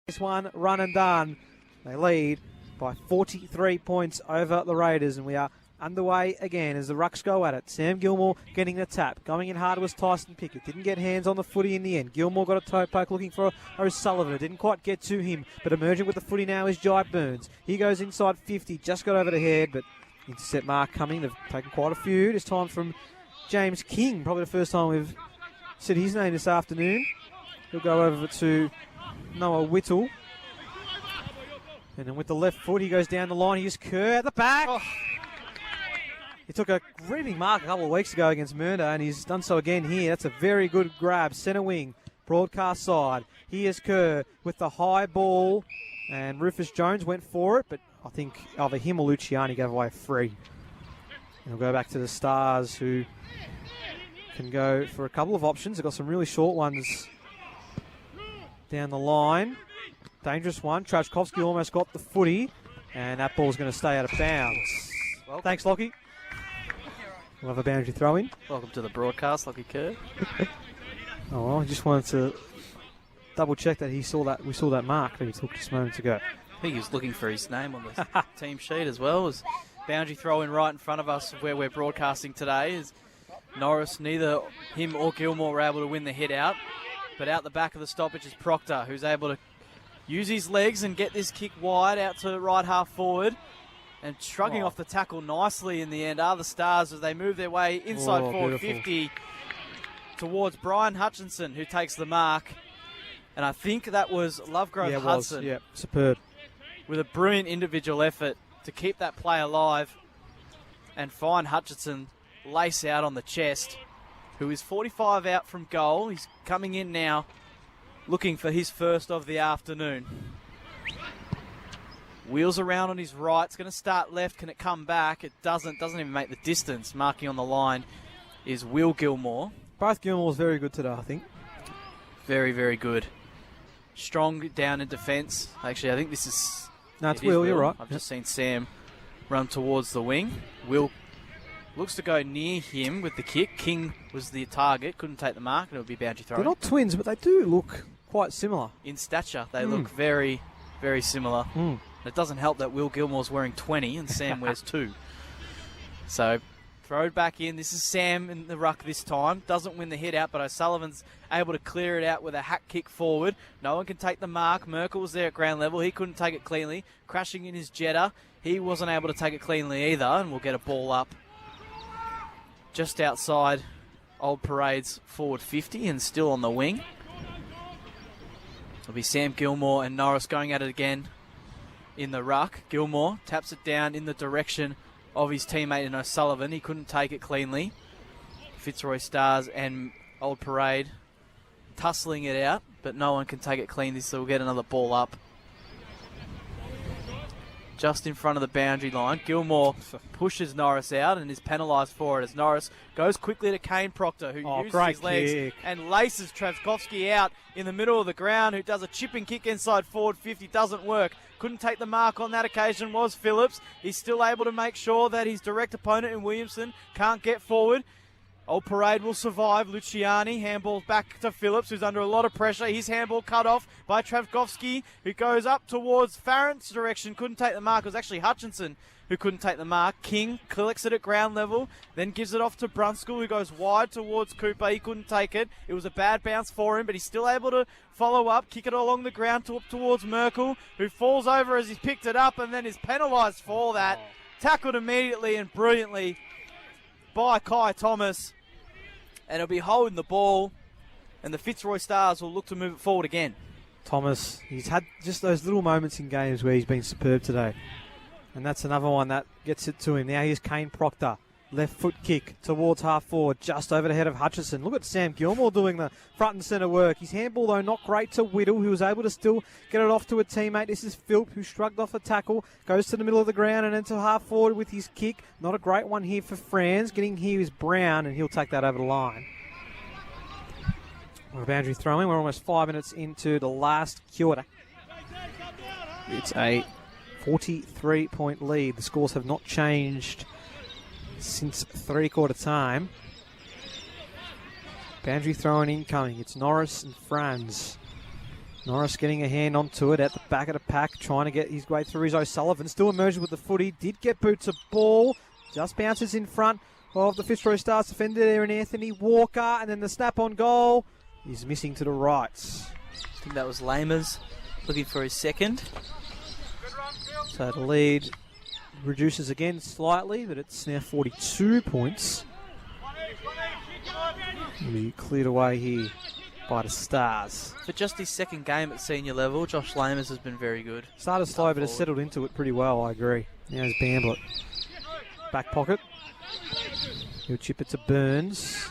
This one, run and done. They lead by 43 points over the Raiders, and we are underway again as the Rucks go at it. Sam Gilmore getting the tap. Going in hard was Tyson Pickett. Didn't get hands on the footy in the end. Gilmore got a toe poke looking for O'Sullivan. It didn't quite get to him, but emerging with the footy now is Jai Burns. He goes inside 50, just got over the head, but intercept mark coming. They've taken quite a few. This time from James King, probably the first time we've said his name this afternoon. He'll go over to Noah Whittle. And then with the left foot, he goes down the line. Here's Kerr at the back. Oh. He took a grieving mark a couple of weeks ago against Mernda, and he's done so again here. That's a very good grab. Centre wing, broadcast side. Here's Kerr with the high ball, and Rufus Jones went for it, but I think either him or Luciani gave away a free. And we'll go back to the Stars, who can go for a couple of options. They've got some really short ones down the line. Dangerous one. Trajkovski almost got the footy, and that ball's going to stay out of bounds. Well, thanks, Lockie. We'll have a boundary throw in. Welcome to the broadcast, Lockie Kerr. I just wanted to double check that we saw that mark that he took just moments ago. I think he was looking for his name on the team sheet as well. As boundary throw in right in front of us where we're broadcasting today is Norris. Neither him or Gilmore were able to win the hit out, but out the back of the stoppage is Proctor, who's able to use his legs and get this kick wide out to right half forward. And shrugging off the tackle nicely in the end are the Stars as they move their way inside forward 50 towards Brian Hutchinson, who takes the mark. And I think that was Lovegrove Hudson. Yeah, superb. With a brilliant individual effort to keep that play alive and find Hutchinson lace out on the chest, who is 45 out from goal. He's coming in now looking for his first of the afternoon. Wheels around on his right. It's going to start left. Can it come back? It doesn't. Doesn't even make the distance. Marking on the line is Will Gilmore. Both Gilmore's very good today, I think. Very, very good. Strong down in defence. Actually, I think this is... No, it's Will. You're right. I've just seen Sam run towards the wing. Will looks to go near him with the kick. King was the target. Couldn't take the mark, and it would be boundary throw. They're not twins, but they do look quite similar. In stature, they look very, very similar. It doesn't help that Will Gilmore's wearing 20 and Sam wears 2. So, throw back in. This is Sam in the ruck this time. Doesn't win the hit out, but O'Sullivan's able to clear it out with a hack kick forward. No one can take the mark. Merkel was there at ground level. He couldn't take it cleanly. Crashing in his Jetta. He wasn't able to take it cleanly either, and we'll get a ball up just outside Old Parade's forward 50 and still on the wing. It'll be Sam Gilmore and Norris going at it again in the ruck. Gilmore taps it down in the direction of his teammate in O'Sullivan. He couldn't take it cleanly. Fitzroy Stars and Old Parade tussling it out, but no one can take it cleanly, so we'll get another ball up. Just in front of the boundary line, Gilmore pushes Norris out and is penalised for it as Norris goes quickly to Kane Proctor, who uses his legs and laces Trajkovski out in the middle of the ground, who does a chipping kick inside forward 50. Doesn't work. Couldn't take the mark on that occasion was Phillips. He's still able to make sure that his direct opponent in Williamson can't get forward. Old Parade will survive. Luciani handballs back to Phillips, who's under a lot of pressure. His handball cut off by Trajkovski, who goes up towards Farrant's direction. Couldn't take the mark. It was actually Hutchinson who couldn't take the mark. King collects it at ground level, then gives it off to Brunskill, who goes wide towards Cooper. He couldn't take it. It was a bad bounce for him, but he's still able to follow up, kick it along the ground towards Merkel, who falls over as he's picked it up and then is penalised for that. Tackled immediately and brilliantly by Kai Thomas. And he'll be holding the ball, and the Fitzroy Stars will look to move it forward again. Thomas, he's had just those little moments in games where he's been superb today. And that's another one that gets it to him. Now here's Kane Proctor. Left foot kick towards half forward, just over the head of Hutchison. Look at Sam Gilmore doing the front and centre work. His handball, though, not great to Whittle, who was able to still get it off to a teammate. This is Philp, who shrugged off a tackle, goes to the middle of the ground and into half forward with his kick. Not a great one here for Franz. Getting here is Brown, and he'll take that over the line. We're boundary throwing. We're almost 5 minutes into the last quarter. It's a 43-point lead. The scores have not changed since three-quarter time. Boundary throwing incoming. It's Norris and Franz. Norris getting a hand onto it at the back of the pack, trying to get his way through his O'Sullivan. Still emerging with the footy. Did get boots a ball. Just bounces in front of the Fitzroy Stars defender there in Anthony Walker. And then the snap on goal is missing to the right. I think that was Lamers looking for his second. So the lead reduces again slightly, but it's now 42 points. Will be cleared away here by the Stars. For just his second game at senior level, Josh Lamers has been very good. Started slow, but has settled into it pretty well, I agree. Now it's Bamblett. Back pocket. He'll chip it to Burns.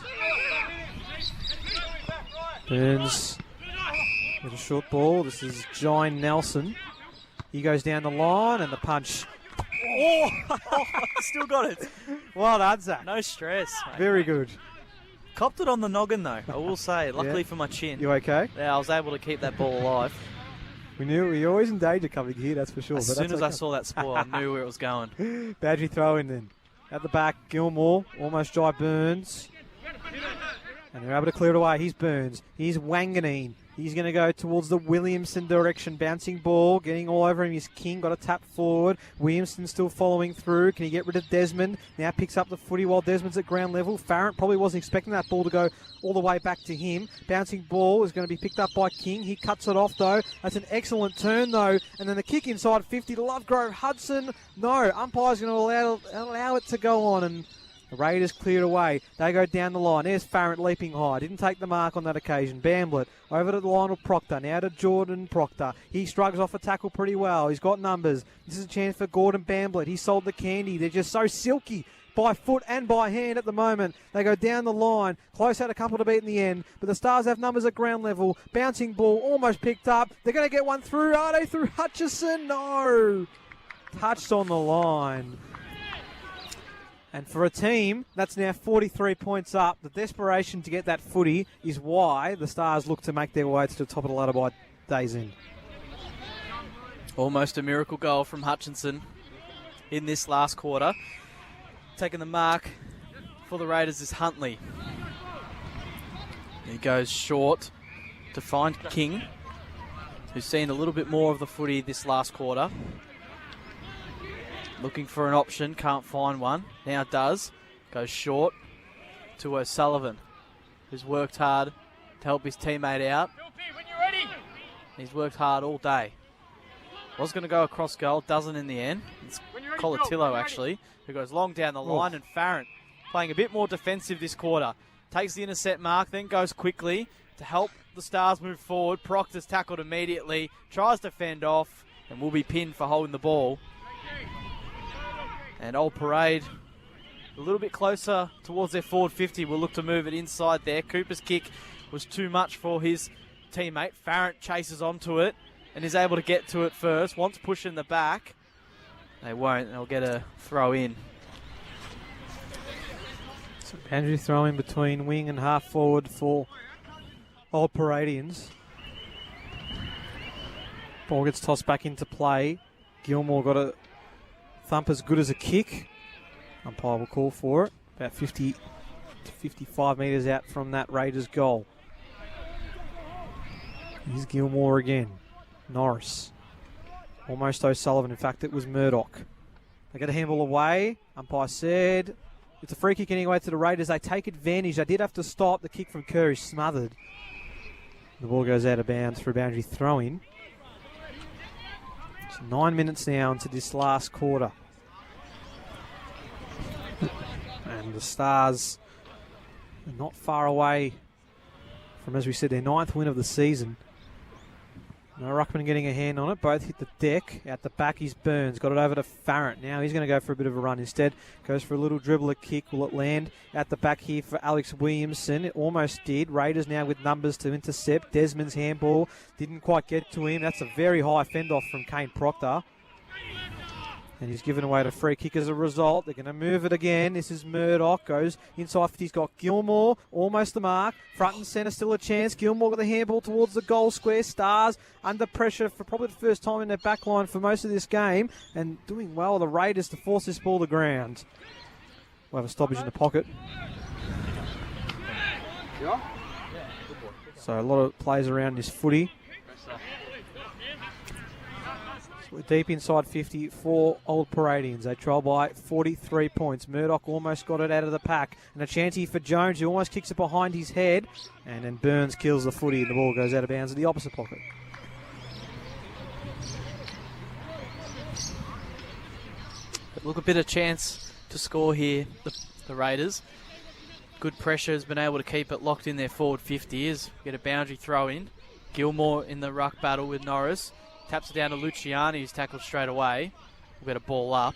Burns with a short ball. This is Jine Nelson. He goes down the line and the punch. Oh, still got it. Well done, Zach. No stress. Mate. Very good. Copped it on the noggin, though, I will say. Luckily for my chin. You okay? Yeah, I was able to keep that ball alive. We knew we were always in danger coming here, that's for sure. As soon as I saw that spoil, I knew where it was going. Badger throw in then. At the back, Gilmore, almost dry Burns. And they're able to clear it away. Here's Burns. Here's Wanganeen. He's going to go towards the Williamson direction. Bouncing ball, getting all over him is King. Got a tap forward. Williamson still following through. Can he get rid of Desmond? Now picks up the footy while Desmond's at ground level. Farrant probably wasn't expecting that ball to go all the way back to him. Bouncing ball is going to be picked up by King. He cuts it off though. That's an excellent turn though. And then the kick inside 50 to Lovegrove. Hudson. No, umpire's going to allow it to go on, and the Raiders cleared away. They go down the line. There's Farrant leaping high. Didn't take the mark on that occasion. Bamblett over to Lionel Proctor. Now to Jordan Proctor. He struggles off a tackle pretty well. He's got numbers. This is a chance for Gordon Bamblett. He sold the candy. They're just so silky by foot and by hand at the moment. They go down the line. Close had a couple to beat in the end. But the Stars have numbers at ground level. Bouncing ball almost picked up. They're going to get one through. Are they through Hutchison? No. Touched on the line. And for a team that's now 43 points up, the desperation to get that footy is why the Stars look to make their way to the top of the ladder by day's end. Almost a miracle goal from Hutchinson in this last quarter. Taking the mark for the Raiders is Huntley. He goes short to find King, who's seen a little bit more of the footy this last quarter. Looking for an option, can't find one. Now does. Goes short to O'Sullivan, who's worked hard to help his teammate out. He's worked hard all day. Was going to go across goal, doesn't in the end. It's Colatillo, actually, who goes long down the line, and Farrant playing a bit more defensive this quarter. Takes the intercept mark, then goes quickly to help the Stars move forward. Proctor's tackled immediately, tries to fend off, and will be pinned for holding the ball. And Old Parade a little bit closer towards their forward 50. Will look to move it inside there. Cooper's kick was too much for his teammate. Farrant chases onto it and is able to get to it first. Wants push in the back. They won't. They'll get a throw in. So Andrew throw in between wing and half forward for Old Paradians. Ball gets tossed back into play. Gilmore got a thump as good as a kick. Umpire will call for it. About 50 to 55 metres out from that Raiders goal. Here's Gilmore again. Norris. Almost O'Sullivan. In fact, it was Murdoch. They get a handball away. Umpire said it's a free kick anyway to the Raiders. They take advantage. They did have to stop. The kick from Curry smothered. The ball goes out of bounds for a boundary throw-in. 9 minutes now into this last quarter. And the Stars are not far away from, as we said, their 9th win of the season. No ruckman getting a hand on it. Both hit the deck. Out the back is Burns. Got it over to Farrant. Now he's going to go for a bit of a run instead. Goes for a little dribbler kick. Will it land? Out the back here for Alex Williamson. It almost did. Raiders now with numbers to intercept. Desmond's handball didn't quite get to him. That's a very high fend-off from Kane Proctor. And he's given away the free kick as a result. They're going to move it again. This is Murdoch. Goes inside. He's got Gilmore. Almost the mark. Front and centre still a chance. Gilmore got the handball towards the goal square. Stars under pressure for probably the first time in their back line for most of this game. And doing well, the Raiders, to force this ball to ground. We'll have a stoppage in the pocket. So a lot of plays around this footy. deep inside 50 for Old Paradians. They trail by 43 points. Murdoch almost got it out of the pack. And a chance here for Jones, who almost kicks it behind his head. And then Burns kills the footy, and the ball goes out of bounds in the opposite pocket. But look, a bit of chance to score here, the Raiders. Good pressure, has been able to keep it locked in their forward 50 as we get a boundary throw in. Gilmore in the ruck battle with Norris. Taps it down to Luciani, who's tackled straight away. We'll get a ball up.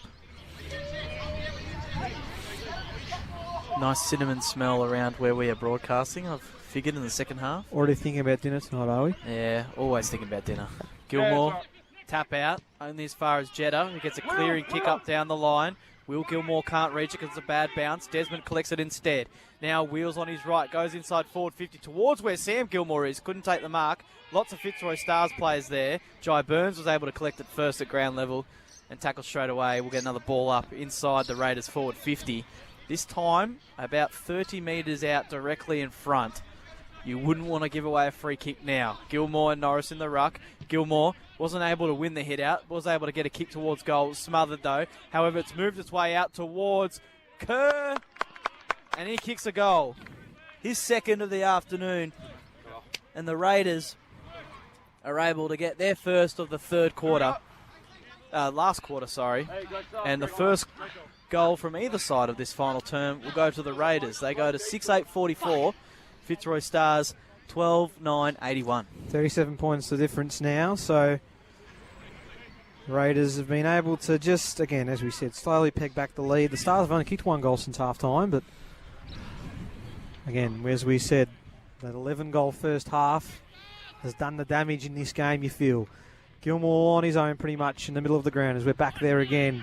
Nice cinnamon smell around where we are broadcasting, I've figured, in the second half. Already thinking about dinner tonight, are we? Yeah, always thinking about dinner. Gilmore, tap out, only as far as Jetta, who gets a clearing kick up down the line. Will Gilmore can't reach it because it's a bad bounce. Desmond collects it instead. Now Wheels on his right, goes inside forward 50 towards where Sam Gilmore is. Couldn't take the mark. Lots of Fitzroy Stars players there. Jai Burns was able to collect it first at ground level and tackle straight away. We'll get another ball up inside the Raiders forward 50. This time about 30 metres out directly in front. You wouldn't want to give away a free kick now. Gilmore and Norris in the ruck. Gilmore wasn't able to win the hit out, was able to get a kick towards goal, smothered though. However, it's moved its way out towards Kerr, and he kicks a goal. His second of the afternoon. And the Raiders are able to get their first of the third quarter. Last quarter, sorry. And the first goal from either side of this final term will go to the Raiders. They go to 6-8-44. Fitzroy Stars 12-9-81. 37 points the difference now, so Raiders have been able to just, again, as we said, slowly peg back the lead. The Stars have only kicked one goal since half-time, but again, as we said, that 11-goal first half has done the damage in this game, you feel. Gilmore on his own pretty much in the middle of the ground as we're back there again.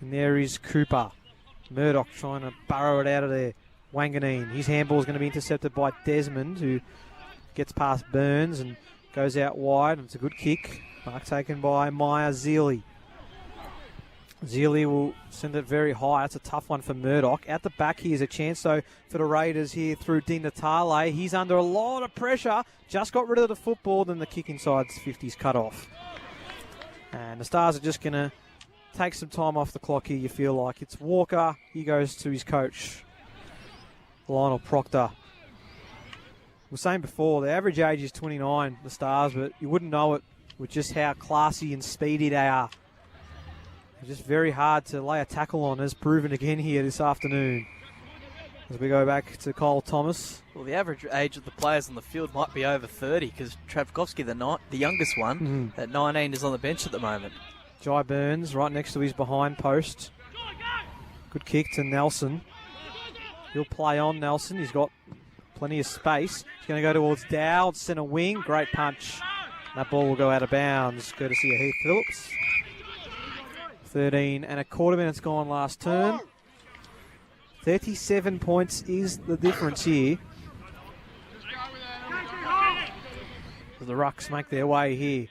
And there is Cooper. Murdoch trying to burrow it out of there. Wanganeen, his handball is going to be intercepted by Desmond, who gets past Burns and goes out wide. It's a good kick. Mark taken by Maya Zealy. Zealy will send it very high. That's a tough one for Murdoch. Out the back, here's a chance, though, for the Raiders here through Dean Natale. He's under a lot of pressure. Just got rid of the football, then the kick inside 50's cut off. And the Stars are just going to take some time off the clock here, you feel like. It's Walker. He goes to his coach, Lionel Proctor. We were saying before, the average age is 29, the Stars, but you wouldn't know it with just how classy and speedy they are. It's just very hard to lay a tackle on, as proven again here this afternoon. As we go back to Cole Thomas. Well, the average age of the players on the field might be over 30, because Travkovsky, the youngest one, at 19, is on the bench at the moment. Jai Burns right next to his behind post. Good kick to Nelson. He'll play on Nelson. He's got plenty of space. He's going to go towards Dowd, centre wing. Great punch. That ball will go out of bounds, courtesy of Heath Phillips. 13 and a quarter minutes gone last term. 37 points is the difference here. The Rucks make their way here.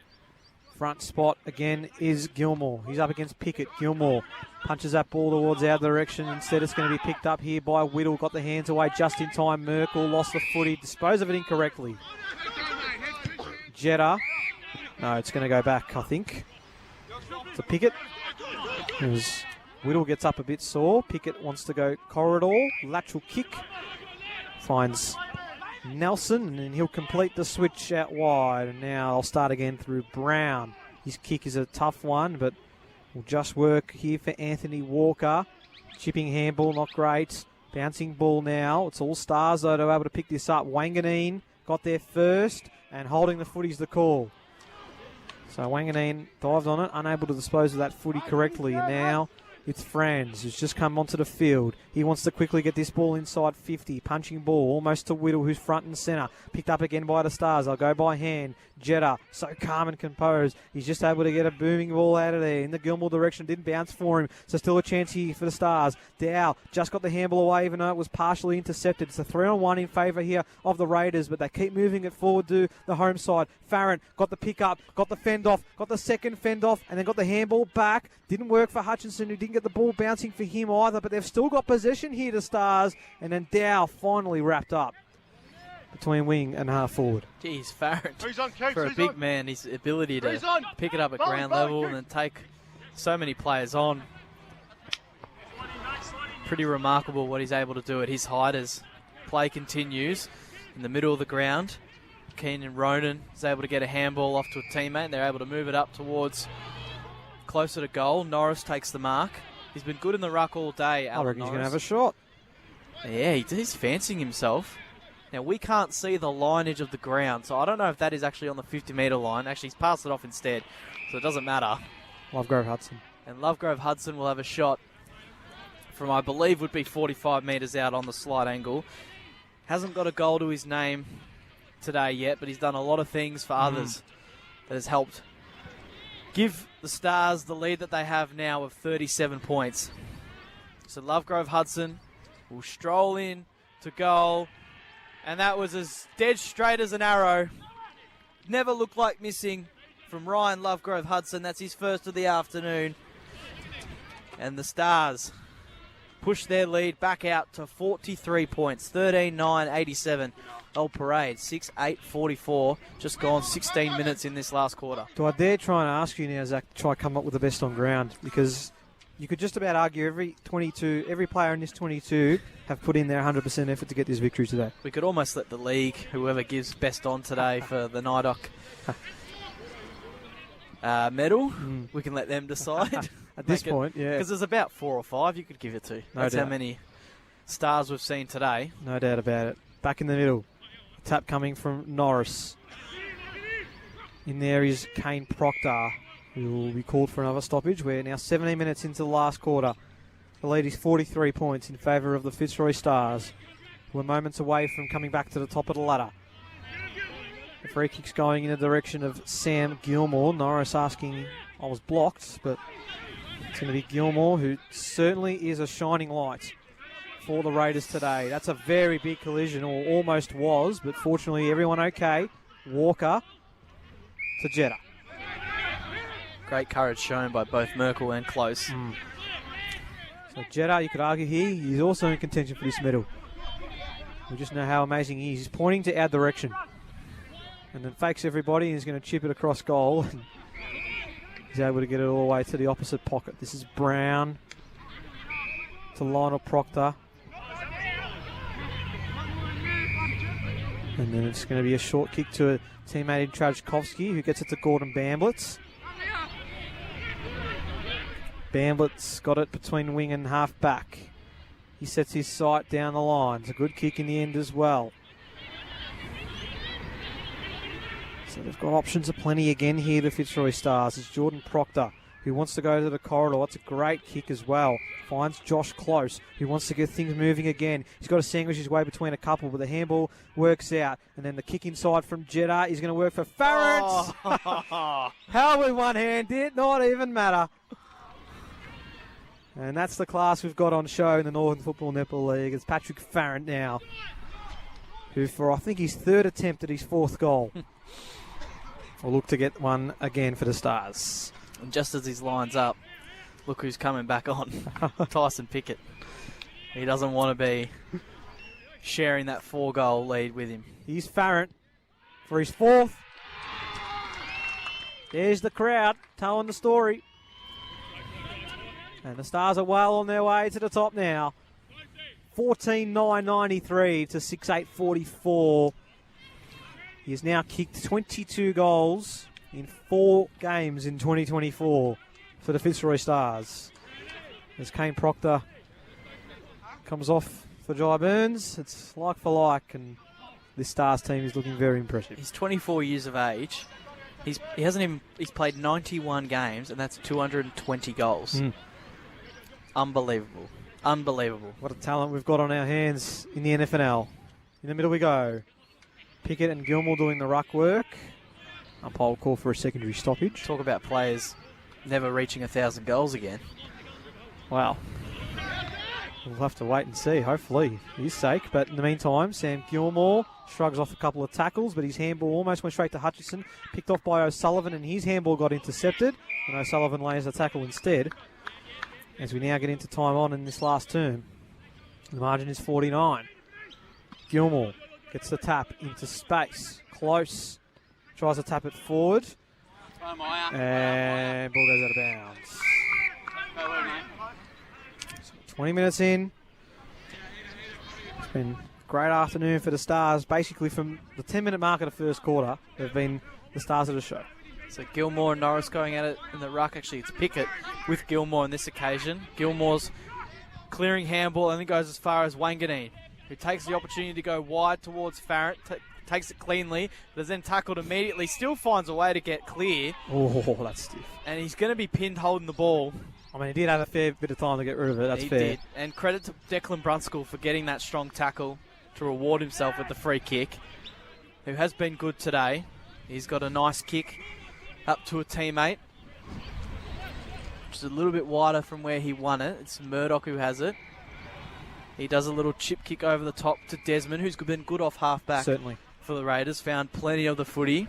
Front spot again is Gilmore. He's up against Pickett. Gilmore punches that ball towards our direction. Instead, it's going to be picked up here by Whittle. Got the hands away just in time. Merkel lost the footy. Disposed of it incorrectly. Jetta. No, it's going to go back, I think, to Pickett. As Whittle gets up a bit sore. Pickett wants to go corridor. Lateral kick. Finds Nelson, and then he'll complete the switch out wide. And now I'll start again through Brown. His kick is a tough one, but will just work here for Anthony Walker. Chipping handball, not great. Bouncing ball now. It's all Stars, though, to be able to pick this up. Wanganeen got there first, and holding the footy's the call. So Wanganeen dived on it, unable to dispose of that footy correctly. And now it's Franz, who's just come onto the field. He wants to quickly get this ball inside 50. Punching ball almost to Whittle, who's front and centre. Picked up again by the Stars. They'll go by hand. Jetta, so calm and composed. He's just able to get a booming ball out of there in the Gilmore direction. Didn't bounce for him, so still a chance here for the Stars. Dow just got the handball away, even though it was partially intercepted. It's a 3-on-1 in favour here of the Raiders, but they keep moving it forward to the home side. Farron got the pick up, got the fend off, got the second fend off, and then got the handball back. Didn't work for Hutchinson, who didn't get the ball bouncing for him either, but they've still got possession here, the Stars, and then Dow finally wrapped up. between wing and half forward. Geez, Farrant, for a big man, his ability to pick it up at ground level and then take so many players on. Pretty remarkable what he's able to do at his height as play continues in the middle of the ground. Keenan Ronan is able to get a handball off to a teammate, and they're able to move it up towards closer to goal. Norris takes the mark. He's been good in the ruck all day. I reckon he's going to have a shot. Yeah, he's fancying himself. Now, we can't see the lineage of the ground, so I don't know if that is actually on the 50-metre line. Actually, he's passed it off instead, so it doesn't matter. Lovegrove Hudson. And Lovegrove Hudson will have a shot from, I believe, would be 45 metres out on the slight angle. Hasn't got a goal to his name today yet, but he's done a lot of things for others that has helped give the Stars the lead that they have now of 37 points. So Lovegrove Hudson will stroll in to goal, and that was as dead straight as an arrow. Never looked like missing from Ryan Lovegrove Hudson. That's his first of the afternoon. And the Stars push their lead back out to 43 points, 13-9-87. Old Parade, 6-8-44. Just gone 16 minutes in this last quarter. Do I dare try and ask you now, Zach, to try and come up with the best on ground? Because you could just about argue every player in this 22 have put in their 100% effort to get this victory today. We could almost let the league, whoever gives best on today for the NIDOC medal, we can let them decide. At this point, yeah. Because there's about 4 or 5 you could give it to. That's how many Stars we've seen today. No doubt about it. Back in the middle. Tap coming from Norris. In there is Kane Proctor, who will be called for another stoppage. We're now 17 minutes into the last quarter. The lead is 43 points in favour of the Fitzroy Stars, who are moments away from coming back to the top of the ladder. The free kick's going in the direction of Sam Gilmore. Norris asking, I was blocked, but it's going to be Gilmore, who certainly is a shining light for the Raiders today. That's a very big collision, or almost was, but fortunately everyone okay. Walker to Jetta. Great courage shown by both Merkel and Close. So Jetta, you could argue here, he's also in contention for this medal. We just know how amazing he is. He's pointing to our direction. And then fakes everybody and he's going to chip it across goal. He's able to get it all the way to the opposite pocket. This is Brown to Lionel Proctor. And then it's going to be a short kick to a teammate in Trajkovski, who gets it to Gordon Bamblitz. Bamblitz got it between wing and half back. He sets his sight down the line. It's a good kick in the end as well. So they've got options aplenty again here, the Fitzroy Stars. It's Jordan Proctor, who wants to go to the corridor. It's a great kick as well. Finds Josh Close, who wants to get things moving again. He's got to sandwich his way between a couple, but the handball works out. And then the kick inside from Jetta is going to work for Farrant. Oh. How with one hand did not even matter. And that's the class we've got on show in the Northern Football Netball League. It's Patrick Farrant now, who for I think his third attempt at his fourth goal will look to get one again for the Stars. And just as his line's up, look who's coming back on. Tyson Pickett. He doesn't want to be sharing that 4-goal lead with him. Here's Farrant for his fourth. There's the crowd telling the story. And the Stars are well on their way to the top now. 14-9-93 to 6-8-44. He has now kicked 22 goals in 4 games in 2024 for the Fitzroy Stars. As Kane Proctor comes off for Jai Burns, it's like for like, and this Stars team is looking very impressive. He's 24 years of age. He's played 91 games, and that's 220 goals. Unbelievable. Unbelievable. What a talent we've got on our hands in the NFNL. In the middle we go. Pickett and Gilmore doing the ruck work. Umpire will call for a secondary stoppage. Talk about players never reaching 1,000 goals again. Wow. We'll have to wait and see, hopefully, for his sake. But in the meantime, Sam Gilmore shrugs off a couple of tackles, but his handball almost went straight to Hutchison. Picked off by O'Sullivan, and his handball got intercepted. And O'Sullivan lays the tackle instead. As we now get into time on in this last term. The margin is 49. Gilmore Gets the tap into space. Close. Tries to tap it forward. And ball goes out of bounds. 20 minutes in. It's been a great afternoon for the Stars. Basically from the 10-minute mark of the first quarter, they've been the stars of the show. So Gilmore and Norris going at it in the ruck. Actually, it's Pickett with Gilmore on this occasion. Gilmore's clearing handball and then goes as far as Wanganeen, who takes the opportunity to go wide towards Farrant, takes it cleanly, but is then tackled immediately, still finds a way to get clear. Oh, that's stiff. And he's going to be pinned holding the ball. I mean, he did have a fair bit of time to get rid of it, that's fair. He did. And credit to Declan Brunskill for getting that strong tackle to reward himself with the free kick, who has been good today. He's got a nice kick up to a teammate, which is a little bit wider from where he won it. It's Murdoch who has it. He does a little chip kick over the top to Desmond, who's been good off half-back. Certainly. For the Raiders, found plenty of the footy.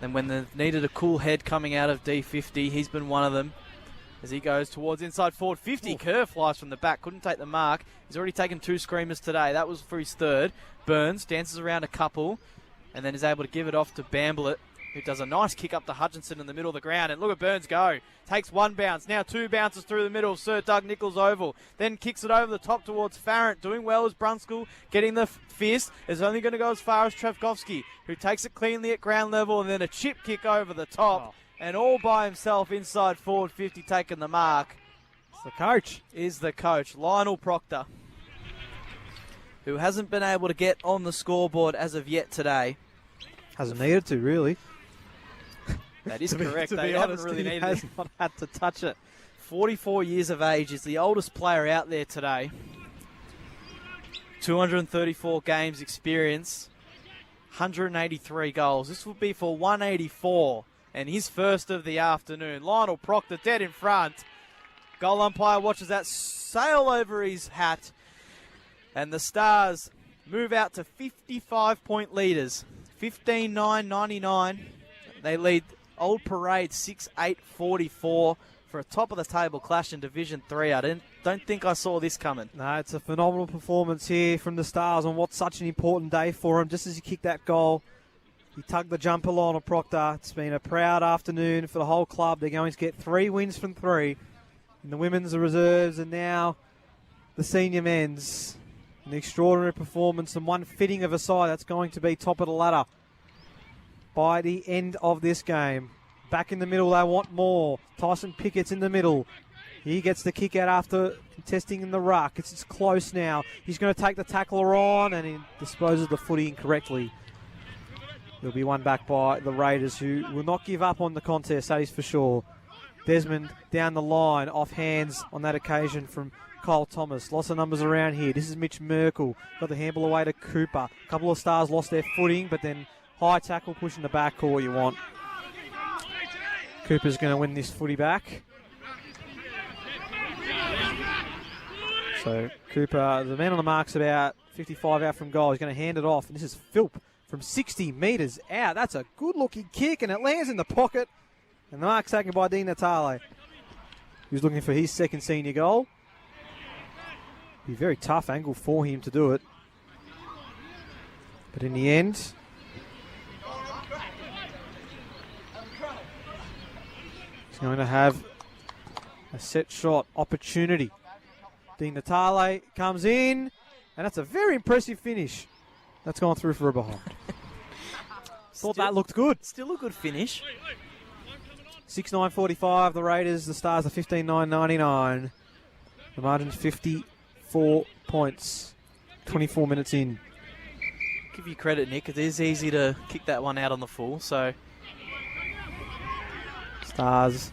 And when they've needed a cool head coming out of D50, he's been one of them. As he goes towards inside forward 50, Kerr flies from the back, couldn't take the mark. He's already taken 2 screamers today. That was for his third. Burns dances around a couple and then is able to give it off to Bamblett, who does a nice kick up to Hutchinson in the middle of the ground. And look at Burns go. Takes 1 bounce, now 2 bounces through the middle of Sir Doug Nicholls' oval. Then kicks it over the top towards Farrant. Doing well as Brunskill, getting the fist. Is only going to go as far as Travkovsky, who takes it cleanly at ground level. And then a chip kick over the top. And all by himself inside forward 50, taking the mark. It's the coach. Is the coach, Lionel Proctor, who hasn't been able to get on the scoreboard as of yet today. Hasn't needed to, really. That is correct. They haven't really needed it. He has not had to touch it. 44 years of age, is the oldest player out there today. 234 games experience, 183 goals. This will be for 184 and his first of the afternoon. Lionel Proctor dead in front. Goal umpire watches that sail over his hat. And the Stars move out to 55-point leaders. 15-9-99. They lead Old Parade 6-8-44 for a top-of-the-table clash in Division 3. I don't think I saw this coming. No, it's a phenomenal performance here from the Stars on what's such an important day for them. Just as he kicked that goal, he tugged the jumper line of Proctor. It's been a proud afternoon for the whole club. They're going to get 3 wins from 3 in the women's, the reserves, and now the senior men's. An extraordinary performance and one fitting of a side that's going to be top of the ladder by the end of this game. Back in the middle, they want more. Tyson Pickett's in the middle. He gets the kick out after contesting in the ruck. It's close now. He's going to take the tackler on and he disposes the footy incorrectly. There'll be one back by the Raiders, who will not give up on the contest, that is for sure. Desmond down the line, off hands on that occasion from Kyle Thomas. Lots of numbers around here. This is Mitch Merkel. Got the handball away to Cooper. A couple of Stars lost their footing, but then high tackle pushing the back, call what you want. Cooper's going to win this footy back. So Cooper, the man on the mark's about 55 out from goal. He's going to hand it off. And this is Philp from 60 metres out. That's a good-looking kick, and it lands in the pocket. And the mark's taken by Dean Natale, who's looking for his second senior goal. Be a very tough angle for him to do it. But in the end, he's going to have a set shot opportunity. Dean Natale comes in, and that's a very impressive finish. That's gone through for a behind. Thought that looked good. Still a good finish. 6-9-45, the Raiders. The Stars are 15-9-99. The margin's 54 points. 24 minutes in. Give you credit, Nick. It is easy to kick that one out on the full, so... Stars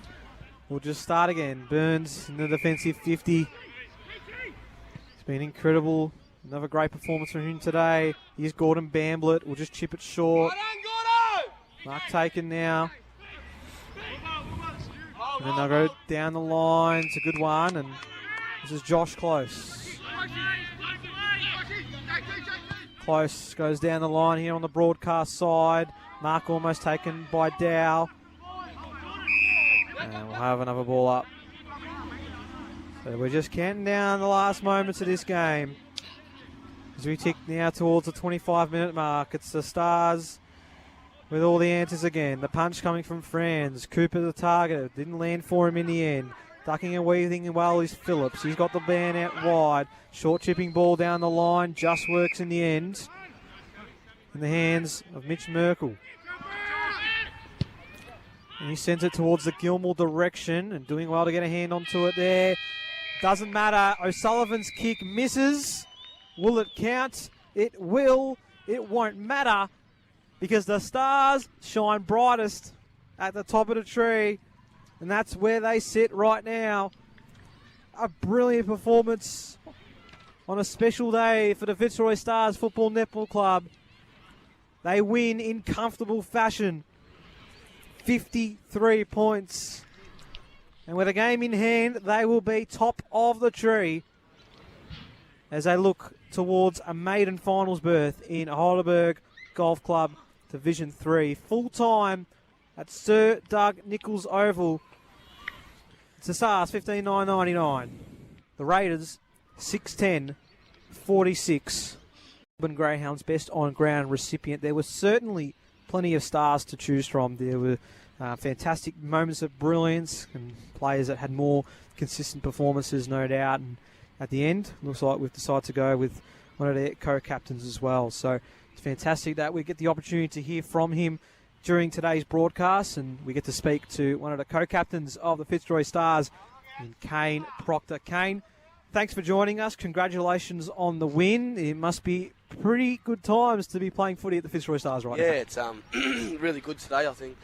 will just start again. Burns in the defensive 50. It's been incredible. Another great performance from him today. Here's Gordon Bamblett. We'll just chip it short. Mark taken now. And then they'll go down the line. It's a good one. And this is Josh Close. Close goes down the line here on the broadcast side. Mark almost taken by Dow. And we'll have another ball up. So we're just counting down the last moments of this game. As we tick now towards the 25-minute mark, it's the Stars with all the answers again. The punch coming from Franz. Cooper the target. Didn't land for him in the end. Ducking and weaving well is Phillips. He's got the man out wide. Short chipping ball down the line. Just works in the end. In the hands of Mitch Merkel. And he sends it towards the Gilmore direction and doing well to get a hand onto it there. Doesn't matter. O'Sullivan's kick misses. Will it count? It will. It won't matter because the Stars shine brightest at the top of the tree, and that's where they sit right now. A brilliant performance on a special day for the Fitzroy Stars Football Netball Club. They win in comfortable fashion. 53 points. And with a game in hand, they will be top of the tree as they look towards a maiden finals berth in Heidelberg Golf Club Division 3. Full time at Sir Doug Nicholls Oval. It's the Stars 15,999. The Raiders 610-46. Melbourne Greyhounds best on ground recipient. There were certainly plenty of stars to choose from. There were fantastic moments of brilliance and players that had more consistent performances, no doubt. And at the end, looks like we've decided to go with one of their co-captains as well. So it's fantastic that we get the opportunity to hear from him during today's broadcast, and we get to speak to one of the co-captains of the Fitzroy Stars, Kane Proctor. Kane, thanks for joining us. Congratulations on the win. It must be pretty good times to be playing footy at the Fitzroy Stars right now. Yeah, it's really good today, I think.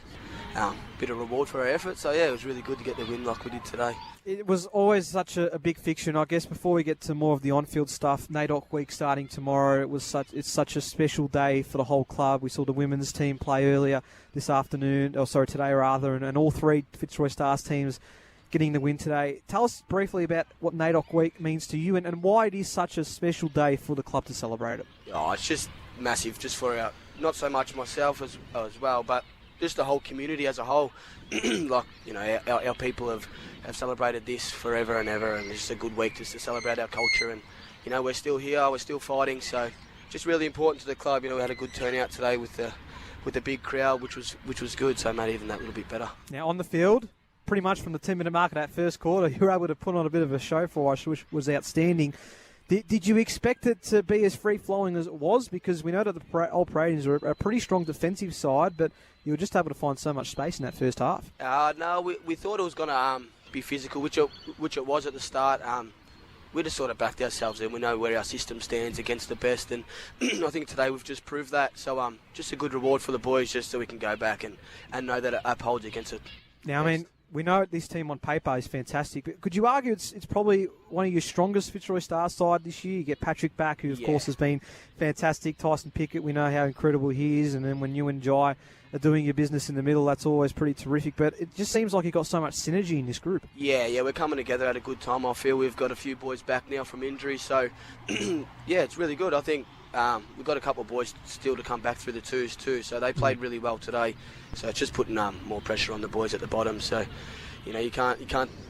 Bit of reward for our effort. So, yeah, it was really good to get the win like we did today. It was always such a big fiction. I guess before we get to more of the on-field stuff, NAIDOC week starting tomorrow, it's such a special day for the whole club. We saw the women's team play earlier this afternoon, today rather, and all three Fitzroy Stars teams getting the win today. Tell us briefly about what NAIDOC week means to you and why it is such a special day for the club to celebrate it. Oh, it's just massive, just for not so much myself as well, but just the whole community as a whole. Like, you know, our people have celebrated this forever and ever, and it's just a good week just to celebrate our culture. And, you know, we're still here, we're still fighting, so just really important to the club. You know, we had a good turnout today with the big crowd, which was good, so it made even that little bit better. Now, on the field, pretty much from the 10-minute mark of that first quarter, you were able to put on a bit of a show for us, which was outstanding. Did you expect it to be as free-flowing as it was? Because we know that the old Paradians are a pretty strong defensive side, but you were just able to find so much space in that first half. No, we thought it was going to be physical, which it was at the start. We just sort of backed ourselves in. We know where our system stands against the best, and I think today we've just proved that. So just a good reward for the boys, just so we can go back and know that it upholds against it. Now, I mean, we know this team on paper is fantastic, but could you argue it's probably one of your strongest Fitzroy Stars side this year? You get Patrick back, who of course has been fantastic. Tyson Pickett, we know how incredible he is, and then when you and Jai are doing your business in the middle, that's always pretty terrific. But it just seems like you've got so much synergy in this group. Yeah, we're coming together at a good time. I feel we've got a few boys back now from injury, so yeah, it's really good. I think we've got a couple of boys still to come back through the twos too, so they played really well today. So it's just putting more pressure on the boys at the bottom. So, you know, you can't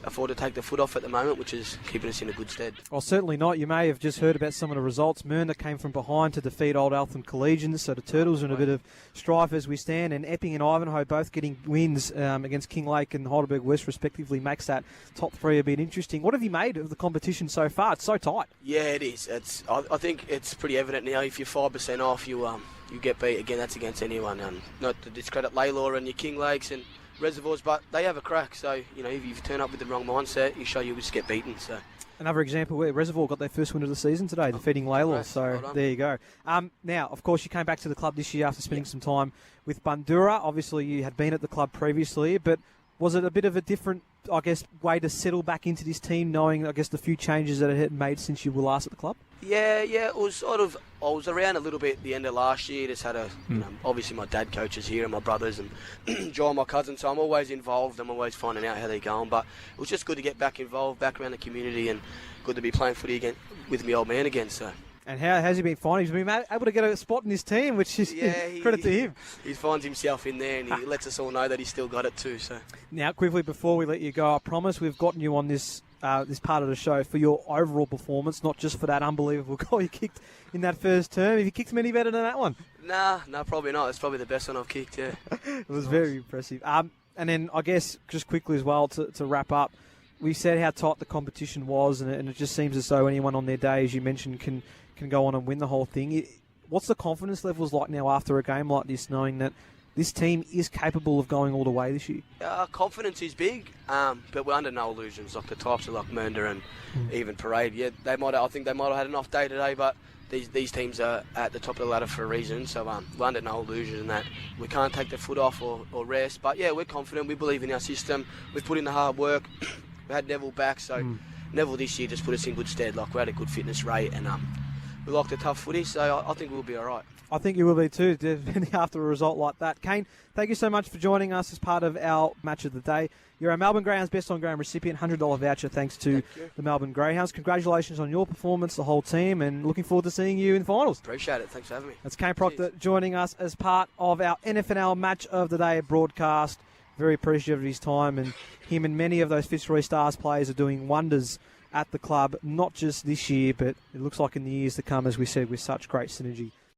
afford to take the foot off at the moment, which is keeping us in a good stead. Well, certainly not. You may have just heard about some of the results. Myrna came from behind to defeat Old Eltham Collegians, so the Turtles are in a bit of strife as we stand, and Epping and Ivanhoe both getting wins against King Lake and Heidelberg West respectively makes that top three a bit interesting. What have you made of the competition so far? It's so tight. Yeah, it is. I think it's pretty evident now. If you're 5% off, you get beat again. That's against anyone. Not to discredit Laylaw and your King Lakes and Reservoirs, but they have a crack. So, you know, if you turn up with the wrong mindset, you just get beaten. So another example where Reservoir got their first win of the season today, defeating Laylaw. So there you go. Now, of course, you came back to the club this year after spending some time with Bandura. Obviously, you had been at the club previously, but was it a bit of a different, I guess, way to settle back into this team, knowing, I guess, the few changes that it had made since you were last at the club? Yeah, it was sort of, I was around a little bit at the end of last year. Just had obviously my dad coaches here and my brothers and John, my cousin, so I'm always involved. I'm always finding out how they're going, but it was just good to get back involved, back around the community, and good to be playing footy again with my old man again. So. And how has he been finding? He's been able to get a spot in this team, which is credit to him. He finds himself in there, and he lets us all know that he's still got it too. So now, quickly before we let you go, I promise we've gotten you on this this part of the show for your overall performance, not just for that unbelievable goal you kicked in that first term. Have you kicked many better than that one? Nah, probably not. It's probably the best one I've kicked, yeah. It was very impressive. And then I guess just quickly as well to wrap up, we said how tight the competition was, and it just seems as though anyone on their day, as you mentioned, can go on and win the whole thing. What's the confidence levels like now after a game like this, knowing that this team is capable of going all the way this year? Confidence is big, but we're under no illusions. Like the types of like Mernda and even Parade, I think they might have had an off day today, but these teams are at the top of the ladder for a reason. So we're under no illusion in that we can't take the foot off or rest. But yeah, we're confident. We believe in our system. We've put in the hard work. We had Neville back, so Neville this year just put us in good stead. Like we had a good fitness rate, and we liked the tough footy. So I think we'll be all right. I think you will be too, definitely after a result like that. Kane, thank you so much for joining us as part of our match of the day. You're a Melbourne Greyhounds Best on Ground recipient, $100 voucher thanks to the Melbourne Greyhounds. Congratulations on your performance, the whole team, and looking forward to seeing you in the finals. Appreciate it. Thanks for having me. That's Kane Proctor joining us as part of our NFNL match of the day broadcast. Very appreciative of his time, and him and many of those Fitzroy Stars players are doing wonders at the club, not just this year, but it looks like in the years to come, as we said, with such great synergy.